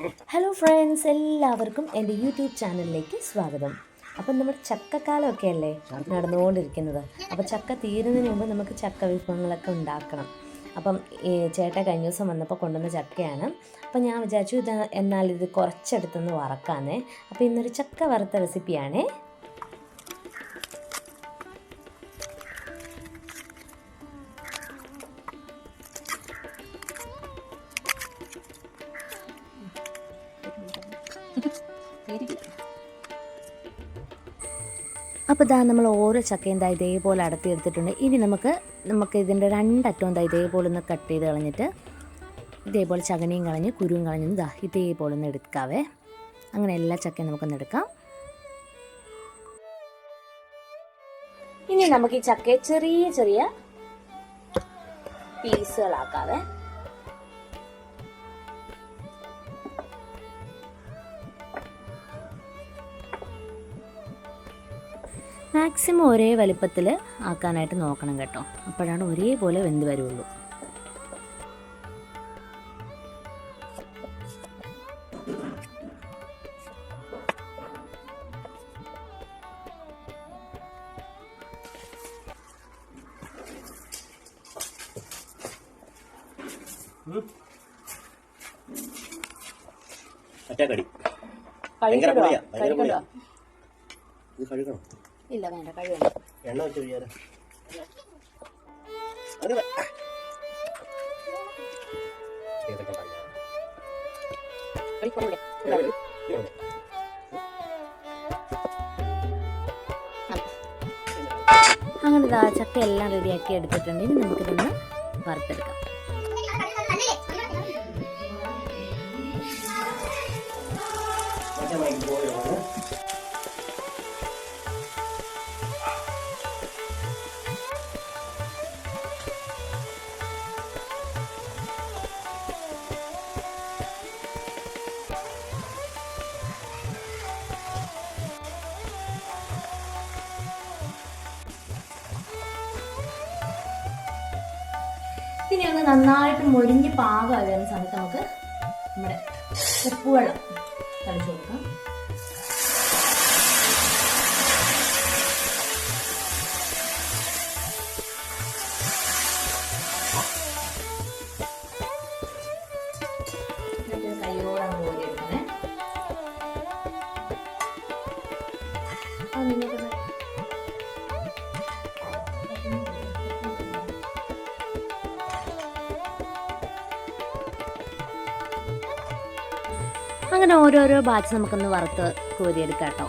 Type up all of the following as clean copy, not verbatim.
Hello friends, എല്ലാവർക്കും എൻ്റെ YouTube ചാനലിലേക്ക് സ്വാഗതം. അപ്പം നമ്മുടെ ചക്കക്കാലമൊക്കെ അല്ലേ നടന്നുകൊണ്ടിരിക്കുന്നത്. അപ്പോൾ ചക്ക തീരുന്നതിന് മുമ്പ് നമുക്ക് ചക്ക വിഭവങ്ങളൊക്കെ ഉണ്ടാക്കണം. അപ്പം ഈ ചേട്ടൻ കഴിഞ്ഞ ദിവസം വന്നപ്പോൾ കൊണ്ടുവന്ന ചക്കയാണ്. അപ്പം ഞാൻ വിചാരിച്ചു എന്നാൽ ഇത് കുറച്ചെടുത്തൊന്ന് വറക്കാന്നേ. അപ്പോൾ ഇന്നൊരു ചക്ക വറുത്ത റെസിപ്പിയാണേ. അപ്പോൾ നമ്മൾ ഓരോ ചക്കയും ഇതേപോലെ അടത്തിയെടുത്തിട്ടുണ്ട്. ഇനി നമുക്ക് ഇതിൻ്റെ രണ്ടറ്റവും ഇതേപോലെ ഒന്ന് കട്ട് ചെയ്ത് കളഞ്ഞിട്ട് ഇതേപോലെ ചകനിയും കളഞ്ഞ് കുരുവും കളഞ്ഞ് ഇതേപോലെ ഒന്ന് എടുക്കാവേ. അങ്ങനെ എല്ലാ ചക്കയും നമുക്കൊന്ന് എടുക്കാം. ഇനി നമുക്ക് ഈ ചക്കയെ ചെറിയ ചെറിയ പീസുകളാക്കാവേ. മാക്സിമം ഒരേ വലിപ്പത്തിൽ ആക്കാനായിട്ട് നോക്കണം കേട്ടോ. അപ്പോഴാണ് ഒരേപോലെ വെന്ത് വരുള്ളൂ. ഇല്ല, വേണ്ട, കഴിയണ്ട. എണ്ണ വെച്ച് കഴിയാലോ. അങ്ങനെ ചക്ക എല്ലാം റെഡിയാക്കി എടുത്തിട്ടുണ്ട്. ഇനി നമുക്കിതൊന്ന് വറുത്തെടുക്കാം. ഇനി ഒന്ന് നന്നായിട്ട് മൊരിഞ്ഞ് പാകമായി വരുന്ന സമയത്ത് നമുക്ക് നമ്മുടെ ഉപ്പുവെള്ളം തളിച്ചു കൊടുക്കാം. കൈയോടെ കോരി എടുക്കണേ. അങ്ങനെ ഓരോരോ ബാച്ച് നമുക്കൊന്ന് വറുത്ത് കോരിയെടുക്കാം കേട്ടോ.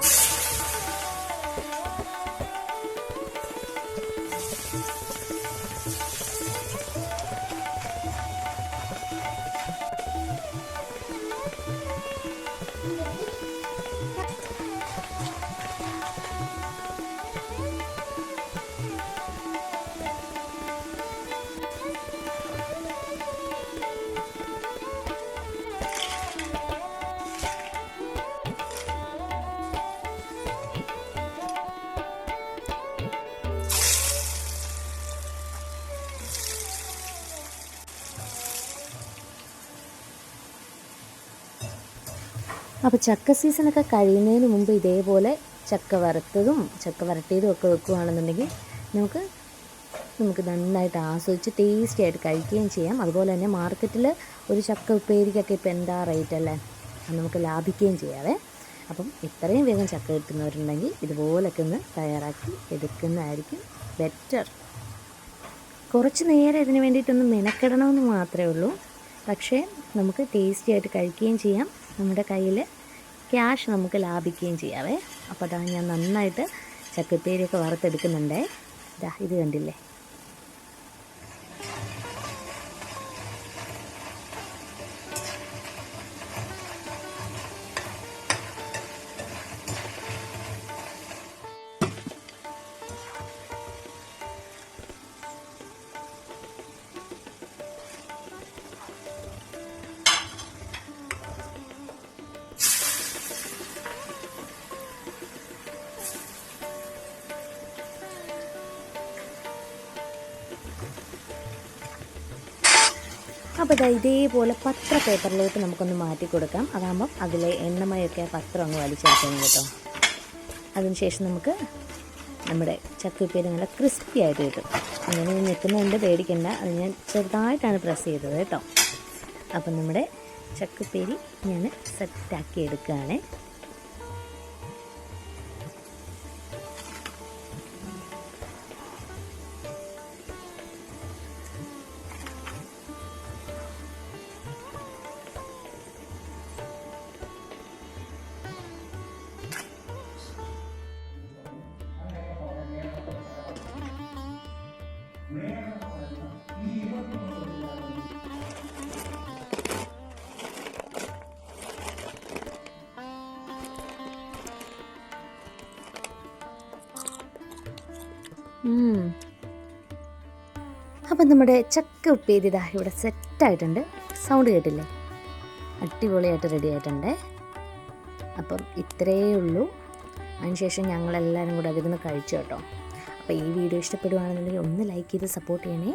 അപ്പോൾ ചക്ക സീസണൊക്കെ കഴിയുന്നതിന് മുമ്പ് ഇതേപോലെ ചക്ക വറുത്തതും ചക്ക വരട്ടിയതും ഒക്കെ വെക്കുകയാണെന്നുണ്ടെങ്കിൽ നമുക്ക് നന്നായിട്ട് ആസ്വദിച്ച് ടേസ്റ്റി ആയിട്ട് കഴിക്കുകയും ചെയ്യാം. അതുപോലെ തന്നെ മാർക്കറ്റിൽ ഒരു ചക്ക ഉപ്പേരിക്കൊക്കെ ഇപ്പോൾ എന്താ റേറ്റ് അല്ലേ, അത് നമുക്ക് ലാഭിക്കുകയും ചെയ്യാവേ. അപ്പം ഇത്രയും വേഗം ചക്ക കിട്ടുന്നവരുണ്ടെങ്കിൽ ഇതുപോലൊക്കെ ഒന്ന് തയ്യാറാക്കി എടുക്കുന്നതായിരിക്കും ബെറ്റർ. കുറച്ച് നേരം ഇതിന് വേണ്ടിയിട്ടൊന്ന് മെനക്കെടണമെന്ന് മാത്രമേ ഉള്ളൂ. പക്ഷേ നമുക്ക് ടേസ്റ്റി ആയിട്ട് കഴിക്കുകയും ചെയ്യാം, നമ്മുടെ കയ്യിൽ ക്യാഷ് നമുക്ക് ലാഭിക്കുകയും ചെയ്യാവേ. അപ്പോൾ ഞാൻ നന്നായിട്ട് ചക്കപ്പേരിയൊക്കെ വറുത്തെടുക്കുന്നുണ്ടേ. ഇത് കണ്ടില്ലേ. അപ്പോൾ ഇതേപോലെ പത്ര പേപ്പറിലോട്ട് നമുക്കൊന്ന് മാറ്റി കൊടുക്കാം. അതാകുമ്പം അതിലെ എണ്ണമയൊക്കെ പത്രം അങ്ങ് വലിച്ചെടുക്കണം കേട്ടോ. അതിനുശേഷം നമുക്ക് നമ്മുടെ ചക്കപ്പേരി നല്ല ക്രിസ്പി ആയിട്ട് കിട്ടും. അങ്ങനെ നിൽക്കുന്നുണ്ട്, പേടിക്കണ്ട. അത് ഞാൻ ചെറുതായിട്ടാണ് പ്രസ് ചെയ്തത് കേട്ടോ. അപ്പം നമ്മുടെ ചക്കപ്പേരി ഞാൻ സെറ്റാക്കി എടുക്കുകയാണ്. അപ്പം നമ്മുടെ ചക്ക ഉപ്പേരി ഇതാ ഇവിടെ സെറ്റായിട്ടുണ്ട്. സൗണ്ട് കേട്ടില്ലേ? അടിപൊളിയായിട്ട് റെഡി ആയിട്ടുണ്ട്. അപ്പം ഇത്രയേ ഉള്ളൂ. അതിനുശേഷം ഞങ്ങളെല്ലാവരും കൂടെ അതിരുന്ന് കഴിച്ചു കേട്ടോ. അപ്പോൾ ഈ വീഡിയോ ഇഷ്ടപ്പെടുകയാണെന്നുണ്ടെങ്കിൽ ഒന്ന് ലൈക്ക് ചെയ്ത് സപ്പോർട്ട് ചെയ്യണേ.